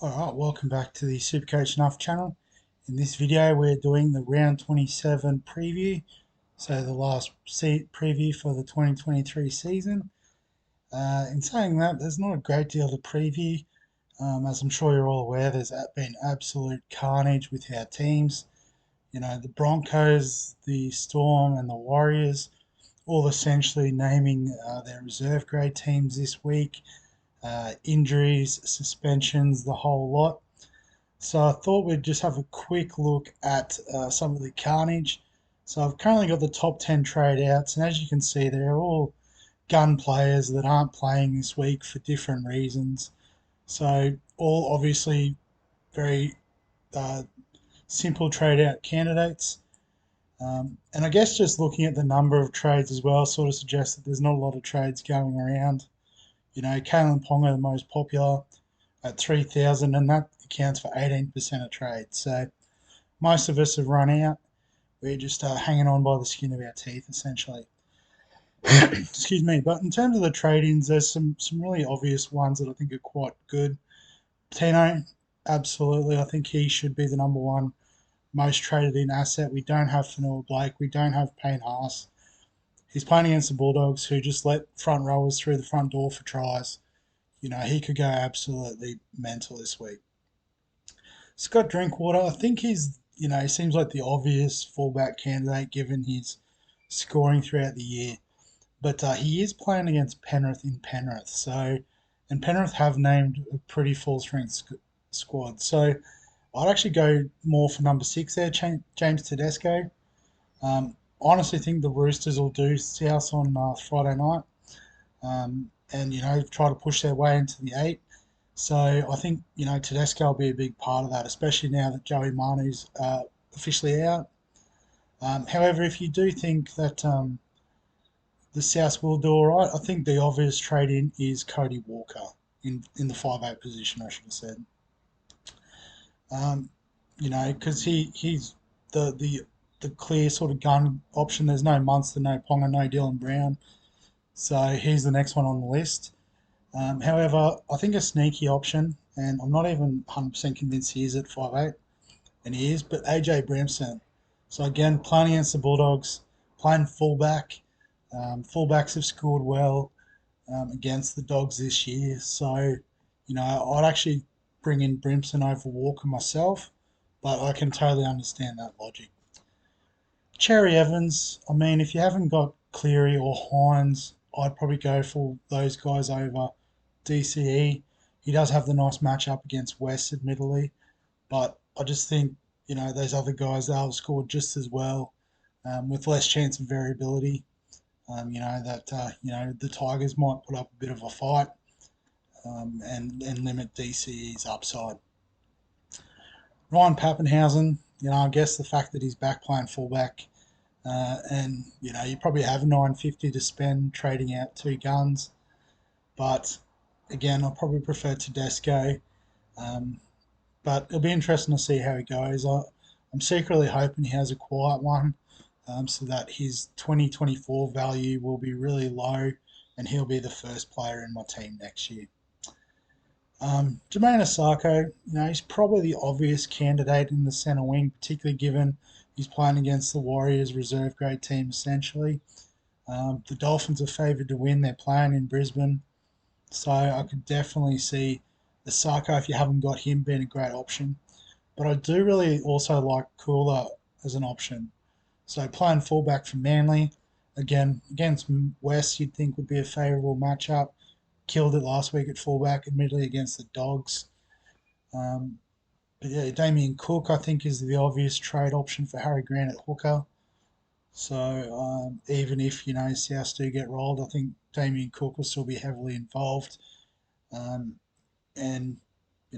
Alright, welcome back to the SuperCoach Enough channel. In this video we're doing the round 27 preview, so the last preview for the 2023 season. In saying that, there's not a great deal to preview. As I'm sure you're all aware, there's been absolute carnage with our teams. You know, the Broncos, the Storm and the Warriors all essentially naming their reserve grade teams this week. Injuries, suspensions, the whole lot. So I thought we'd just have a quick look at some of the carnage. So I've currently got the top 10 trade outs, and as you can see, they're all gun players that aren't playing this week for different reasons. So all obviously very uh, simple trade out candidates. And I guess just looking at the number of trades as well sort of suggests that there's not a lot of trades going around. You know, Kalen Ponga, the most popular at 3,000, and that accounts for 18% of trades. So most of us have run out. We're just hanging on by the skin of our teeth, essentially. Excuse me. But in terms of the trade-ins, there's some really obvious ones that I think are quite good. Tino, absolutely. I think he should be the number one most traded in asset. We don't have Fanua Blake. We don't have Payne Haas. He's playing against the Bulldogs, who just let front rowers through the front door for tries. You know, he could go absolutely mental this week. Scott Drinkwater, I think he seems like the obvious fullback candidate given his scoring throughout the year. But he is playing against Penrith in Penrith. And Penrith have named a pretty full strength squad. So I'd actually go more for number 6 there, James Tedesco. Honestly think the Roosters will do South on Friday night. And try to push their way into the 8. So I think Tedesco will be a big part of that, especially now that Joey Manu's officially out. However, if you do think that the South will do all right, I think the obvious trade in is Cody Walker in the 5'8" position. I should have said. Because he's the clear sort of gun option. There's no Munster, no Ponga, no Dylan Brown. So he's the next one on the list. However, I think a sneaky option, and I'm not even 100% convinced he is at 5'8", and he is, but AJ Brimson. So again, playing against the Bulldogs, playing fullback. Fullbacks have scored well against the Dogs this year. So, I'd actually bring in Brimson over Walker myself, but I can totally understand that logic. Cherry Evans, I mean, if you haven't got Cleary or Hines, I'd probably go for those guys over DCE. He does have the nice matchup against West, admittedly, but I just think, those other guys, they'll score just as well with less chance of variability. The Tigers might put up a bit of a fight and limit DCE's upside. Ryan Pappenhausen, I guess the fact that he's back playing fullback and you probably have 950 to spend trading out 2 guns, but again, I probably prefer Tedesco. But it'll be interesting to see how he goes. I'm secretly hoping he has a quiet one, so that his 2024 value will be really low, and he'll be the first player in my team next year. Jermaine Osako, he's probably the obvious candidate in the centre wing, particularly given he's playing against the Warriors reserve grade team essentially. The Dolphins are favoured to win. They're playing in Brisbane. So I could definitely see Osako, if you haven't got him, being a great option. But I do really also like Cooler as an option. So playing fullback for Manly, again, against West, you'd think would be a favourable matchup. Killed it last week at fullback, admittedly against the Dogs. But yeah, Damien Cook, I think, is the obvious trade option for Harry Grant at hooker. So even if, South do get rolled, I think Damien Cook will still be heavily involved. And,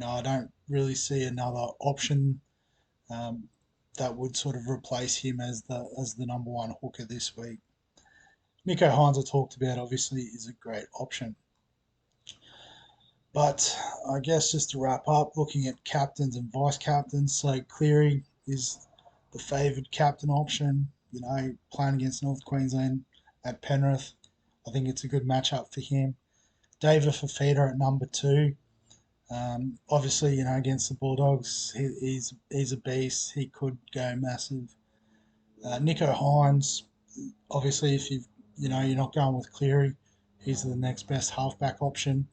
I don't really see another option that would sort of replace him as the number one hooker this week. Nico Hines, I talked about, obviously, is a great option. But I guess just to wrap up, looking at captains and vice captains, so Cleary is the favoured captain option, playing against North Queensland at Penrith. I think it's a good matchup for him. David Fafita at number 2. Obviously, against the Bulldogs, he's a beast. He could go massive. Nico Hines, obviously, if you're not going with Cleary, he's the next best halfback option.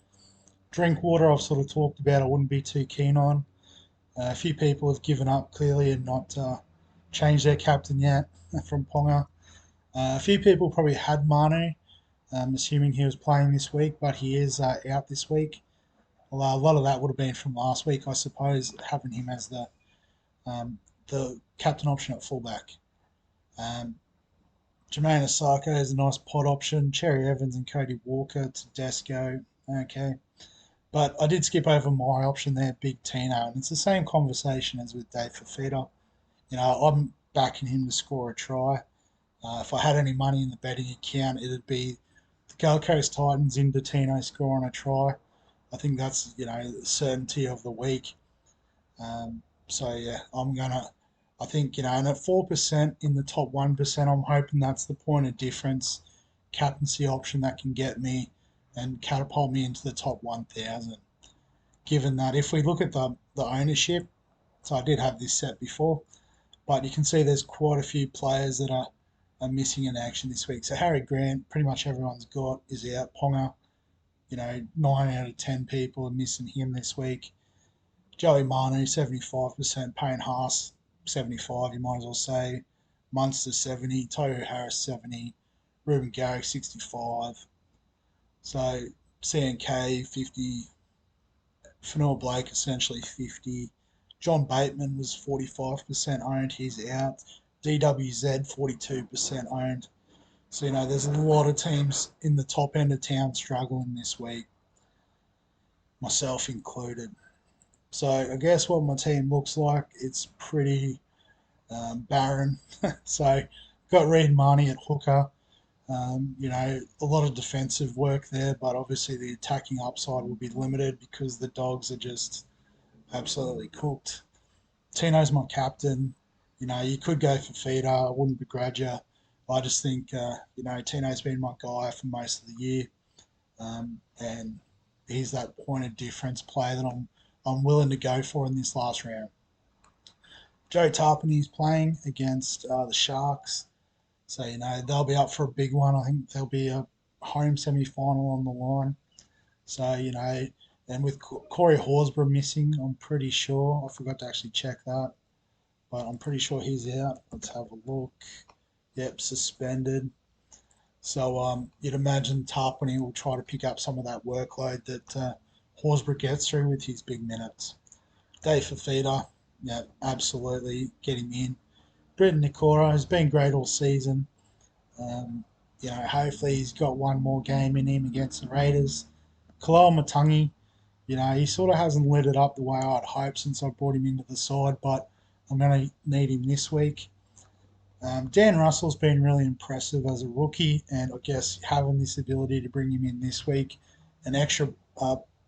Drinkwater, I've sort of talked about. I wouldn't be too keen on. A few people have given up clearly and not changed their captain yet from Ponga. A few people probably had Manu, assuming he was playing this week, but he is out this week. Although a lot of that would have been from last week, I suppose, having him as the captain option at fullback. Um, Jermaine Osako is a nice pod option. Cherry Evans and Cody Walker, Tedesco. Okay. But I did skip over my option there, Big Tino, and it's the same conversation as with Dave Fafita. I'm backing him to score a try. If I had any money in the betting account, it'd be the Gold Coast Titans into Tino scoring a try. I think that's the certainty of the week. So yeah, I'm gonna. I think and at 4% in the top 1%, I'm hoping that's the point of difference captaincy option that can get me and catapult me into the top 1,000. Given that if we look at the ownership, so I did have this set before, but you can see there's quite a few players that are missing in action this week. So Harry Grant, pretty much everyone's got, is out. Ponga, 9 out of 10 people are missing him this week. Joey Manu, 75%. Payne Haas, 75, you might as well say. Munster, 70. Tohu Harris, 70. Ruben Garrick, 65. So CNK, 50. Fanua Blake, essentially 50. John Bateman was 45% owned. He's out. DWZ, 42% owned. So, there's a lot of teams in the top end of town struggling this week, myself included. So I guess what my team looks like, it's pretty barren. So got Reed Marnie at hooker. A lot of defensive work there, but obviously the attacking upside will be limited because the Dogs are just absolutely cooked. Tino's my captain. You could go for Feeder. I wouldn't begrudge you. I just think, Tino's been my guy for most of the year. And he's that point of difference player that I'm willing to go for in this last round. Joe Tarpany's playing against the Sharks. So, they'll be up for a big one. I think there'll be a home semi-final on the line. So, and with Corey Horsburgh missing, I'm pretty sure. I forgot to actually check that, but I'm pretty sure he's out. Let's have a look. Yep, suspended. So you'd imagine Tarpany will try to pick up some of that workload that Horsburgh gets through with his big minutes. Dave Fafita, yeah, absolutely get him in. Brenton Nikora has been great all season. Um, hopefully he's got one more game in him against the Raiders. Kalal Matangi, he sort of hasn't lit it up the way I'd hoped since I brought him into the side, but I'm going to need him this week. Dan Russell's been really impressive as a rookie, and I guess having this ability to bring him in this week, an extra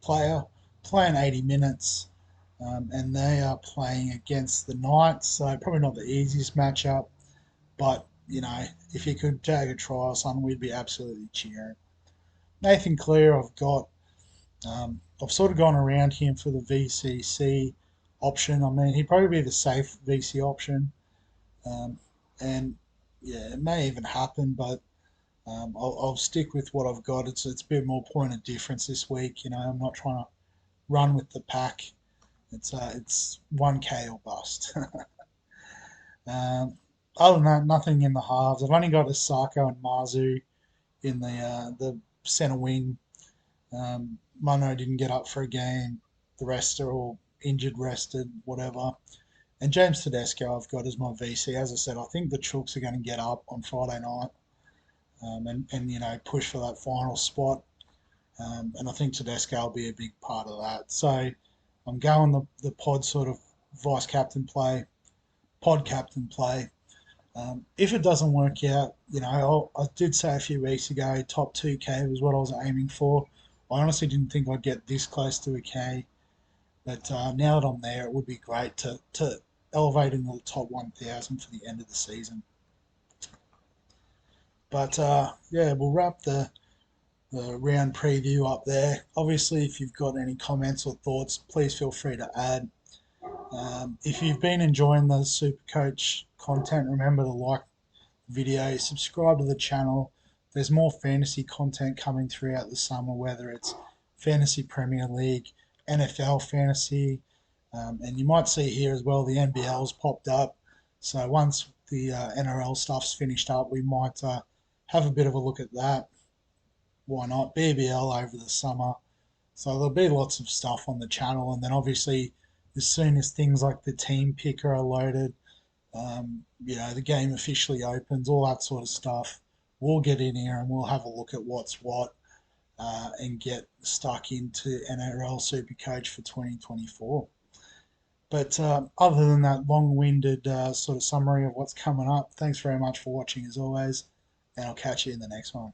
player playing 80 minutes, and they are playing against the Knights, so probably not the easiest matchup, but if he could tag a try or something, we'd be absolutely cheering. Nathan Clear, I've sort of gone around him for the VCC option. I mean, he'd probably be the safe VC option. Um, and yeah, it may even happen, but I'll stick with what I've got. It's a bit more point of difference this week. I'm not trying to run with the pack. It's 1K or bust. um, Other than that, nothing in the halves. I've only got Asako and Mazu in the centre wing. Munro didn't get up for a game. The rest are all injured, rested, whatever. And James Tedesco I've got as my VC. As I said, I think the Chooks are going to get up on Friday night and push for that final spot. And I think Tedesco will be a big part of that. So I'm going the pod sort of vice captain play, pod captain play. If it doesn't work out, I did say a few weeks ago, top 2K was what I was aiming for. I honestly didn't think I'd get this close to a K. But now that I'm there, it would be great to elevate into the top 1,000 for the end of the season. But yeah, we'll wrap the the round preview up there. Obviously, if you've got any comments or thoughts, please feel free to add. If you've been enjoying the SuperCoach content, remember to like the video, subscribe to the channel. There's more fantasy content coming throughout the summer, whether it's Fantasy Premier League, NFL Fantasy, and you might see here as well the NBL's popped up. So once the NRL stuff's finished up, we might have a bit of a look at that. Why not? BBL over the summer. So there'll be lots of stuff on the channel, and then obviously as soon as things like the team picker are loaded, the game officially opens, all that sort of stuff, we'll get in here and we'll have a look at what's what and get stuck into NRL SuperCoach for 2024. But other than that long-winded sort of summary of what's coming up, thanks very much for watching as always, and I'll catch you in the next one.